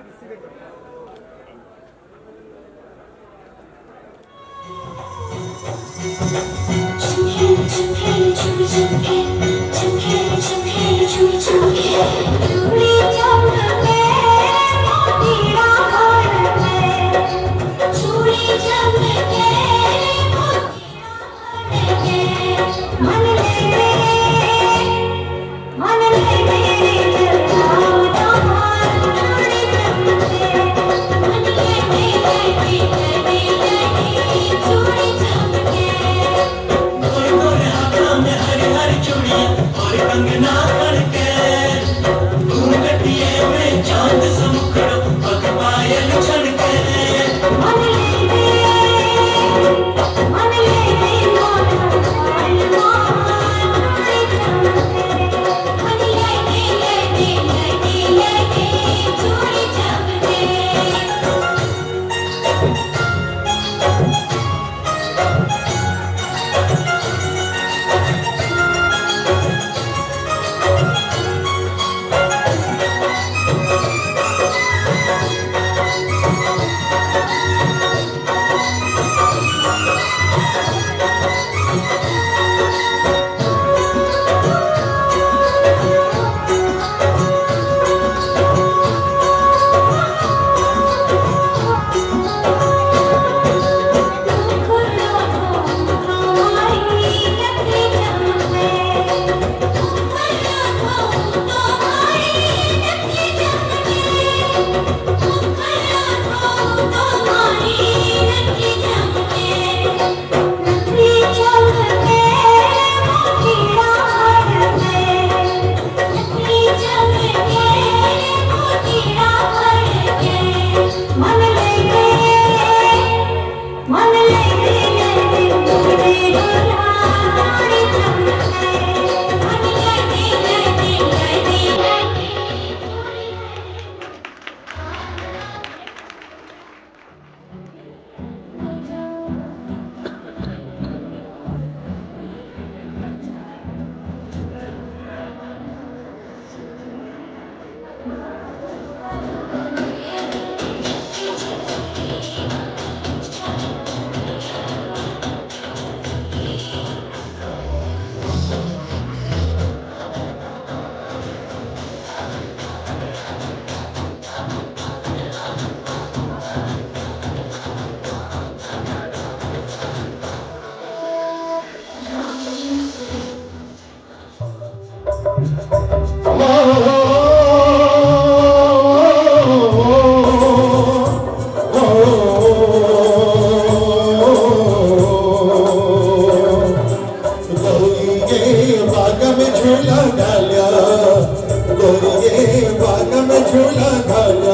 झूला घाला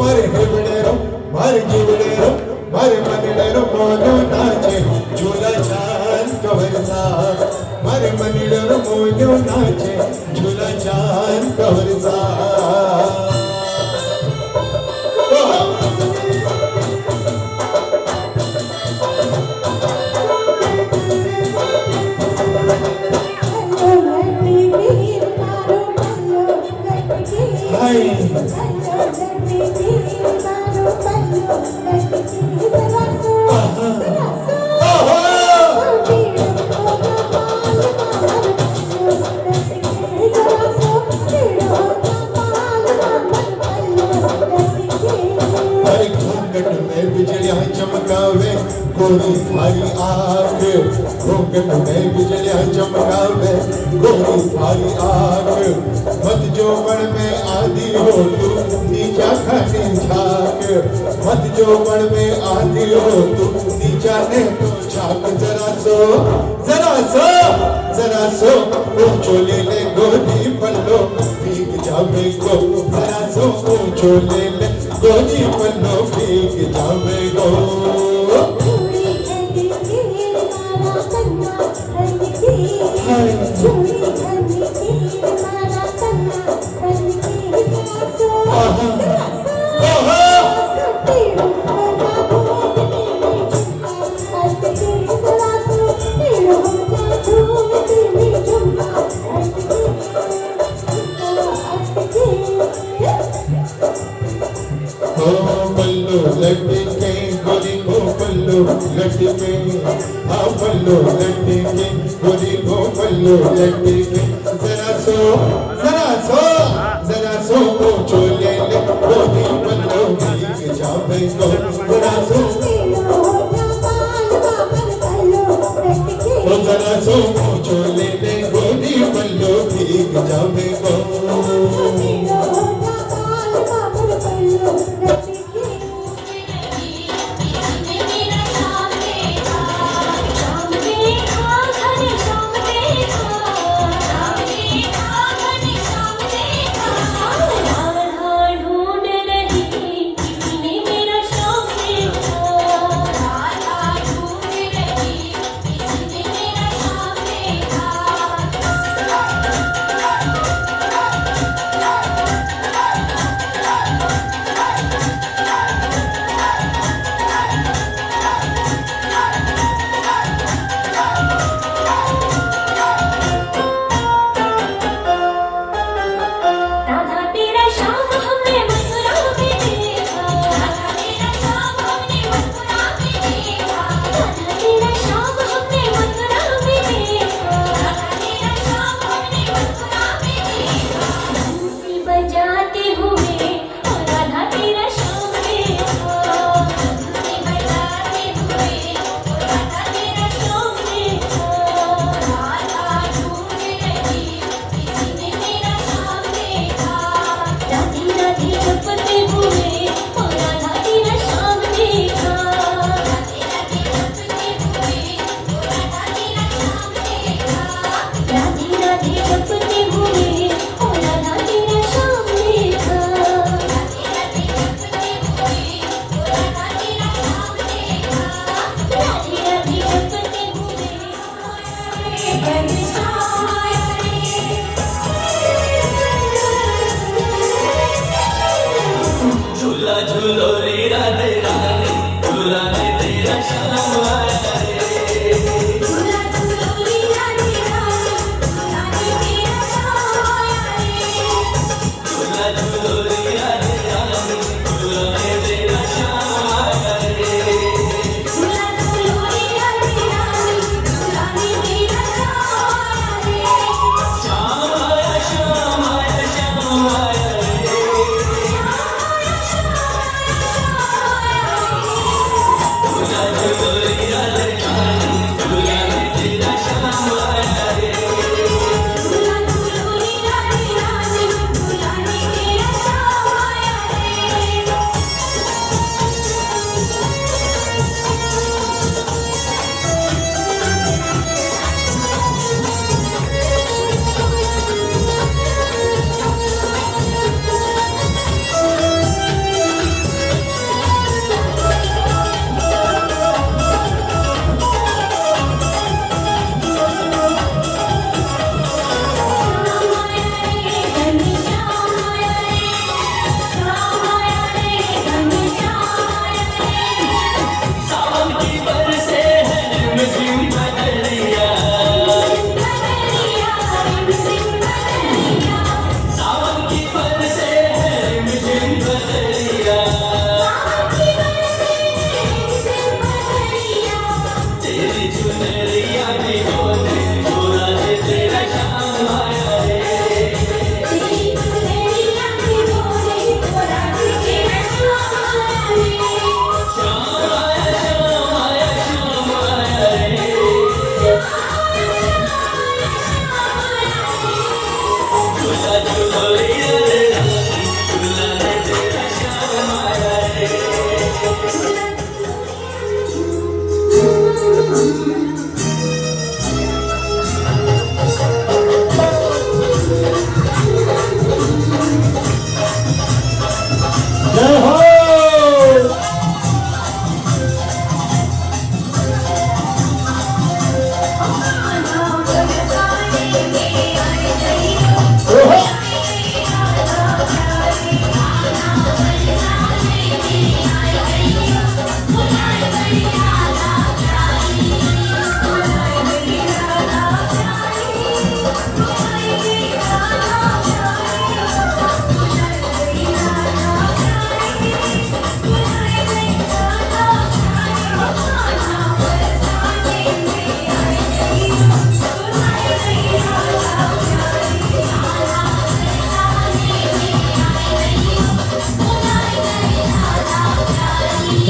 मारे हिबड़े रो मारे जीव नाचे झूला चांद कवरचा बिजलियां चमकावे गोरी थारी आंख घूंघट में बिजलियां चमकावे गोरी थारी आंख मत जोबन में आधी हो तू नीचा खाने झाक मत जोबन में आधी हो तू नीचा ने तो झाक जरा सो ऊंचो ले ले गोरी पल्लो भीग जावे गो जरा सो ऊंचो ले ले गोरी पल्लो भीग जावे गो लटके गोरी को पल्लू लटके हाँ पल्लू लटके गोरी को पल्लू लटके जरा सो ऊंचो ले ले गोरी पल्लू भीग जावे गो जरा सो ऊंचो ले ले गोरी पल्लू भीग जावे गो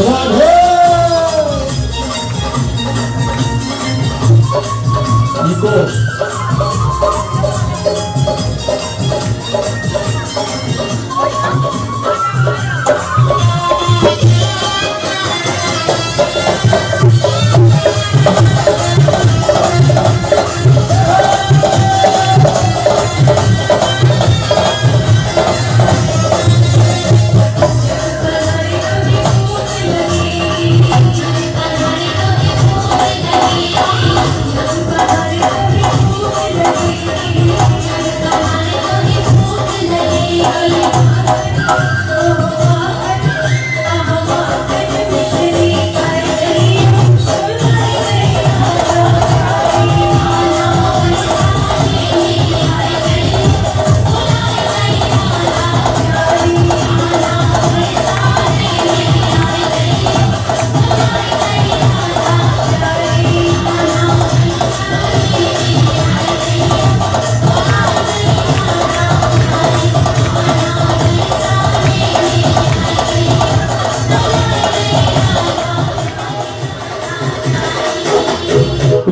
राधे निको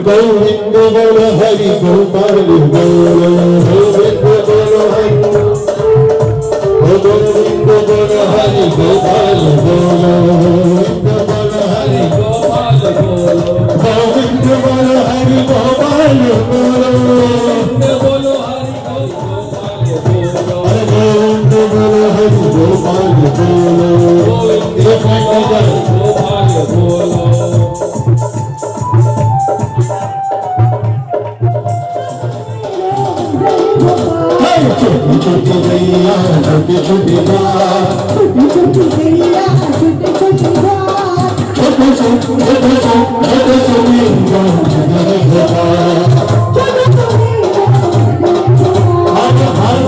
गोविंद बोलो हरि गोपाल बोलो गोविंद बोलो हरि गोविंद बोलो हरि गोपाल बोलो गोविंद बोलो हरि गोपाल बोलो गोविंद बोलो हरि गोपाल बोलो गोविंद बोलो हरि गोपाल बोलो गोपाल बोलो छोटी गैया छोटी छोटी बात छोटी गैया छोटी छोटी बात छोटे से छोटे से छोटे से लिंगा जगह होगा छोटे से आज आज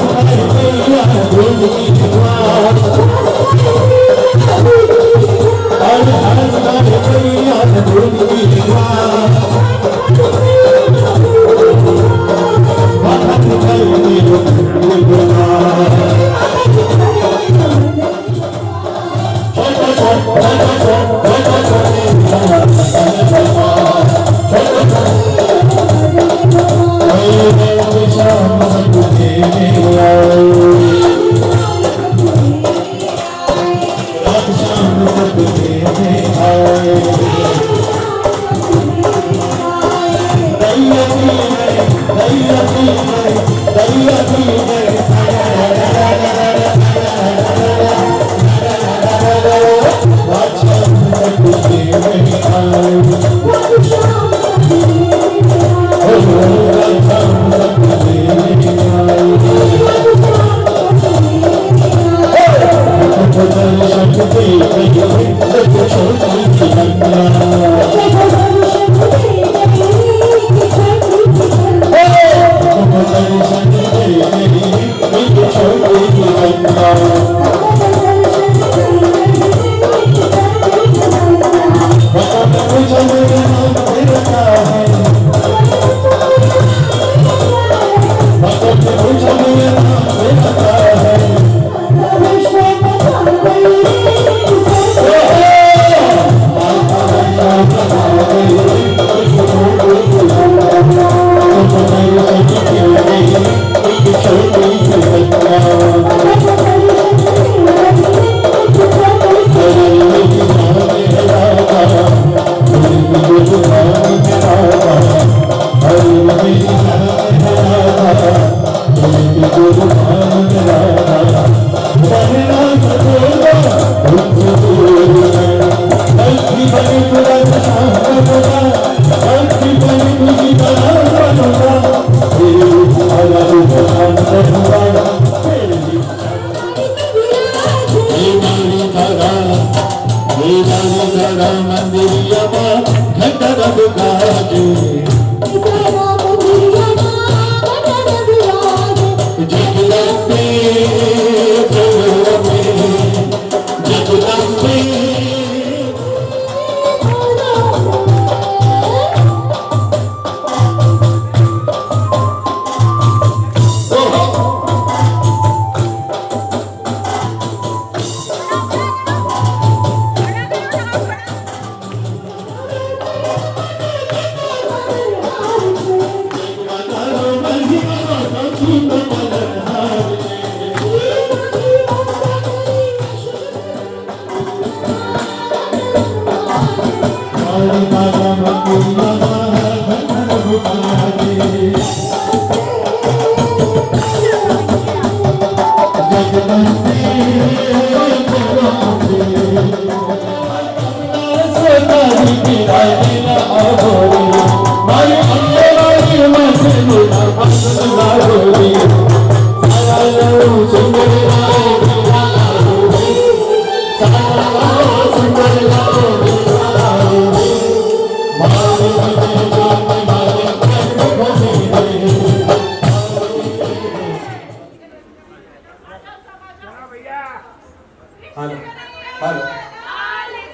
गैया छोटी बात आज आज गैया छोटी बात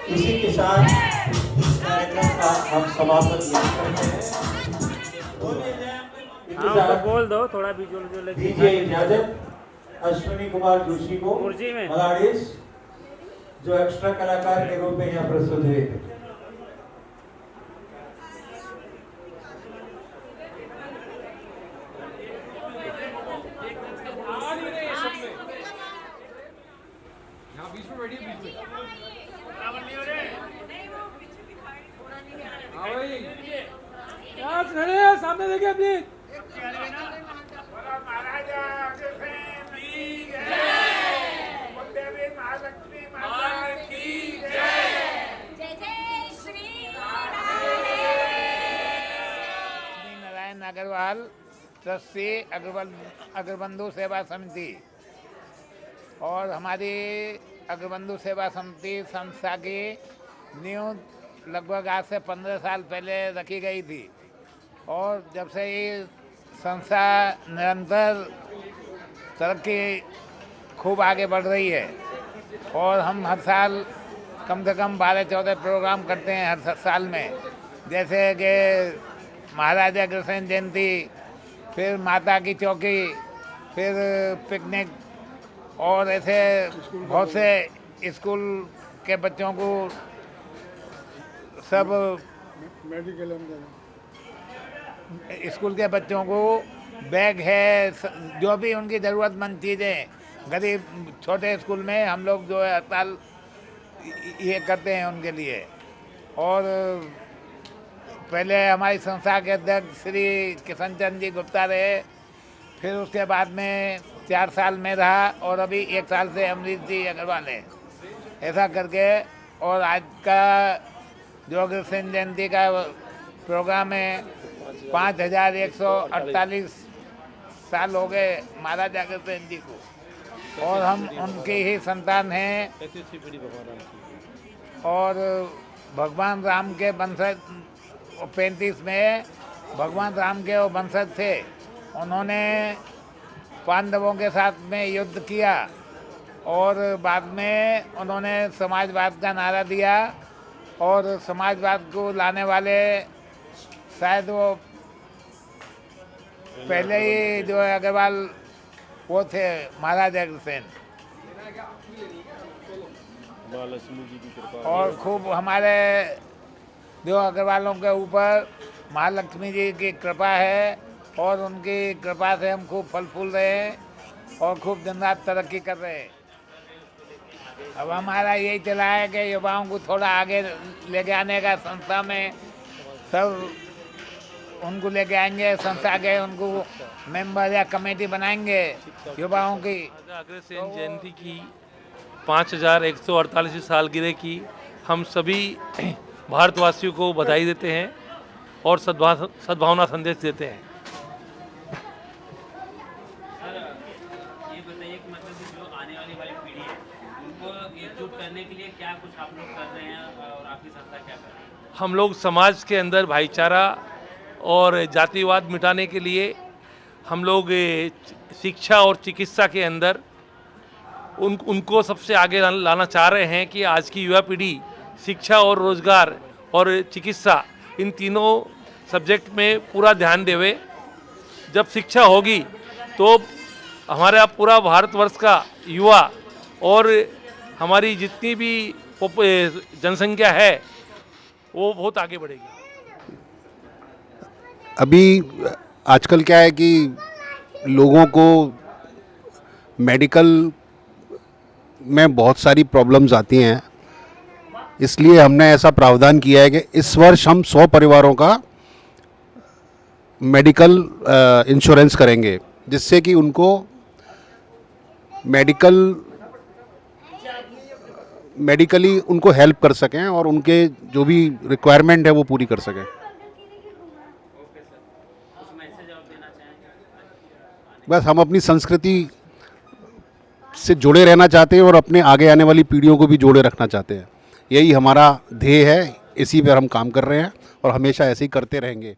इसी के साथ इस कार्यक्रम का हम समापन करते हैं।
बोल दो थोड़ा विजुअल
दीजिए इजाजत अश्विनी कुमार जोशी को मलाडिस जो एक्स्ट्रा कलाकार के रूप में यहाँ प्रस्तुत हुए थे।
सामने देखिए प्लीज।
नारायण अग्रवाल ट्रस्टी अग्रबंधु सेवा समिति और हमारी अग्रबंधु सेवा समिति संस्था की नींव लगभग आज से 15 साल पहले रखी गई थी और जब से ये संस्था निरंतर तरक्की खूब आगे बढ़ रही है और हम हर साल कम से कम 12-14 प्रोग्राम करते हैं हर साल में, जैसे कि महाराजा अग्रसेन जयंती, फिर माता की चौकी, फिर पिकनिक और ऐसे बहुत से स्कूल के बच्चों को सब मेडिकल स्कूल के बच्चों को बैग है, जो भी उनकी ज़रूरतमंद चीज़ें गरीब छोटे स्कूल में हम लोग जो है हर साल ये करते हैं उनके लिए। और पहले हमारी संस्था के अध्यक्ष श्री किशन चंद्र जी गुप्ता रहे, फिर उसके बाद में 4 साल में रहा और अभी 1 साल से अमरीश जी अग्रवाल है। ऐसा करके और आज का जो अग्रसेन जयंती का प्रोग्राम है 5148 साल हो गए महाराजा अग्रसेन जी को और हम उनकी ही संतान हैं और भगवान राम के वंशज 35 में भगवान राम के वो वंशज थे। उन्होंने पांडवों के साथ में युद्ध किया और बाद में उन्होंने समाजवाद का नारा दिया और समाजवाद को लाने वाले शायद वो पहले ही जो है अग्रवाल वो थे महाराजा अग्रसेन। और खूब हमारे जो अग्रवालों के ऊपर महालक्ष्मी जी की कृपा है और उनकी कृपा से हम खूब फल फूल रहे हैं और खूब दिन रात तरक्की कर रहे हैं। अब हमारा यही चला है कि युवाओं को थोड़ा आगे लेके आने का, संस्था में सब उनको लेके आएंगे, संस्था के उनको मेंबर या कमेटी बनाएंगे युवाओं की।
अग्रसेन जयंती की 5148 सालगिरह की हम सभी भारतवासियों को बधाई देते हैं और सद्भावना संदेश देते हैं।
ये बताइए कि मतलब जो आने वाली पीढ़ी है उनको एकजुट करने के लिए क्या कुछ आप लोग कर रहे हैं और आपकी संस्था क्या कर रही है?
हम लोग समाज के अंदर भाईचारा और जातिवाद मिटाने के लिए हम लोग शिक्षा और चिकित्सा के अंदर उनको सबसे आगे लाना चाह रहे हैं कि आज की युवा पीढ़ी शिक्षा और रोजगार और चिकित्सा इन तीनों सब्जेक्ट में पूरा ध्यान देवे। जब शिक्षा होगी तो हमारा पूरा भारतवर्ष का युवा और हमारी जितनी भी जनसंख्या है वो बहुत आगे बढ़ेगी।
अभी आजकल क्या है कि लोगों को मेडिकल में बहुत सारी प्रॉब्लम्स आती हैं, इसलिए हमने ऐसा प्रावधान किया है कि इस वर्ष हम 100 परिवारों का मेडिकल इंश्योरेंस करेंगे, जिससे कि उनको मेडिकली उनको हेल्प कर सकें और उनके जो भी रिक्वायरमेंट है वो पूरी कर सकें। बस हम अपनी संस्कृति से जुड़े रहना चाहते हैं और अपने आगे आने वाली पीढ़ियों को भी जोड़े रखना चाहते हैं। यही हमारा ध्येय है, इसी पर हम काम कर रहे हैं और हमेशा ऐसे ही करते रहेंगे।